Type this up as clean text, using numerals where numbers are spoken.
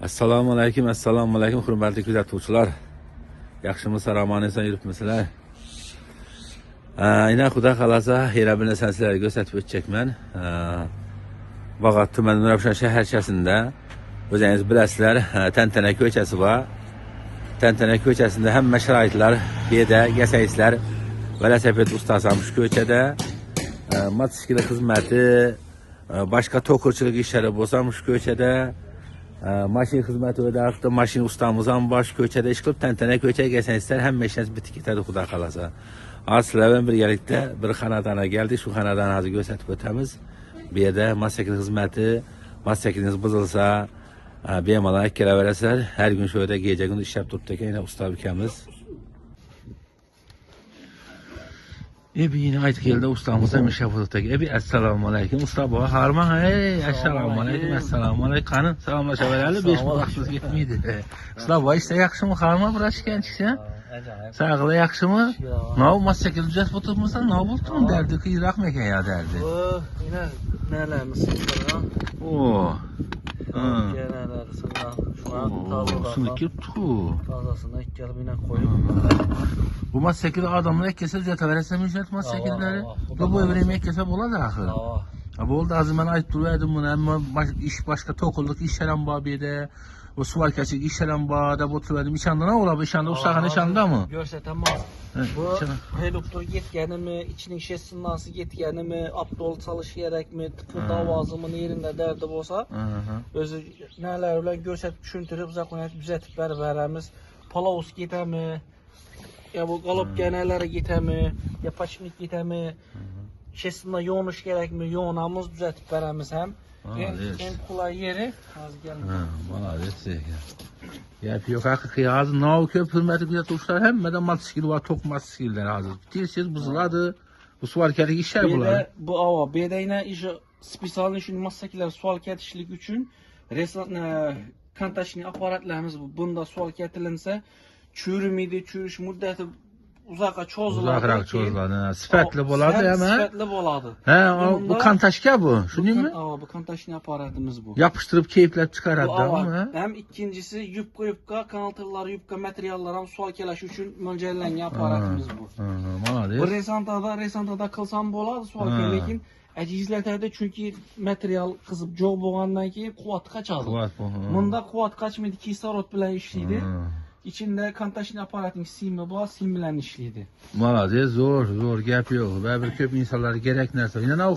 Assalomu alaykum, hurmatli kuzatuvchilar. Yaxshimisiz, omon-eson yuribmisizlar? Ina Xudo xolasa, yana bir narsani sizlarga ko'rsatib o'tacakman. Bag'at tuman Nurafshon shaharchasida o'zingiz bilasizlar, Tantana ko'chasi bor. Tantana ko'chasida hamma sharoitlar bu yerda, yasaysizlar. Velosiped ustasi ham shu ko'chada, mototsiklet xizmati, boshqa to'qirchilik ishlari bo'lsa ham shu ko'chada. Mashina xizmati va davlatda mashina ustamiz ham bosh ko'chada ish qilib, Tantana ko'chaga kelsanizlar, hamma ishingiz bitib ketadi, Xudo xolasa. Sizlar bilan birgalikda bir xonadonga keldik. Shu xonadonni hozir ko'rsatib o'tamiz. Bu yerda mototsiklet xizmati, mototsikletingiz buzilsa, bemalol kelaverasizlar. Har kun shu yerda kecha kunduz ishlab turibdi ekan usta ukamiz. Yine aytib keldi ustamiz ham ishlab turibdi. Assalomu alaykum usta bo, harman. Assalomu alaykum, assalomu alaykum. Qani salomlashaveraylik, 5 vaqtimiz ketmaydi. Usta bo, ishda yaxshimi, harman bir ashkanchisi? Sağlığı yaxshimi? Nav mototsiklet tuzatib o'tiribmisan, nav bo'ldimi? Dardi qiyroqmi ekan ya dardi? Yine nelerimiz var? Şunu kirptu. Tazasını ilk gelip yine koyup. Bu mototsiklet adamlar ekkese düzelteverese müjdet mototsikletleri. Bu evrimi ekkese buladı axir. Bu oldu azı ben ayıp duruyordum bunu. Ama başka tokulluk işlem var bir de. O suvar keçik işlem var da oturuverdim. İçanda ne ola bu? İçanda ustağın içanda mı? Görsetem var. Bu reduktor yetkeni mi? İçinin şişesinin nasıl yetkeni mi? Abdol çalışarak mı? Tıpırda avazımın yerinde derdi olsa. Özü neler bilen görsetip düşüntürüp zakoniyet düzeltip veremiz. Palavus gider mi? Ya bu kalıp genelere gider mi? Ya paçimlik gider mi? Şişesinde yoğunuş gerek mi? Yoğunamız düzeltip veremiz hem. En kolay yeri az gelmedi. Malades. Yok hakkı hazır nav köp hürmeti güzel tuşlar hem de mototsiklet var, tok motosikletler hazır. Tilsiz buzuladı. Bu sual kelik işler bular. Bu ava bedeyine işi spesialini şu motosikletler sual ketişlik için kantaşni aparatlarımız bu. Bunda sual ketilinse çürümeydi, çürüş müddeti uzağa çözüldü. Uzakrak çözüldü. Sıfatlı boladı ama. Sıfatlı boladı. Bu kantaşka bu. Şu değil mi? Bu kantaşni aparatımız bu. Yapıştırıp keyifler çıkardı ama. Hem ikincisi yupka kanaltırlar, yupka materyallar hem sual kelaş için mölcellengen aparatımız bu. Bu resantada kılsam boladı sual kelekin. Əcizlətərdə çünki material qızıb job boğandan ki quvvat qaçadı. Bunda quvvat qaçmaydı, kislorod bilan işləydi. İçində kontaşni aparatın simi var, sim bilan işləydi. Malades, zor gap yox. Və bir köp insanlar gerək нәрsə. Yine ne o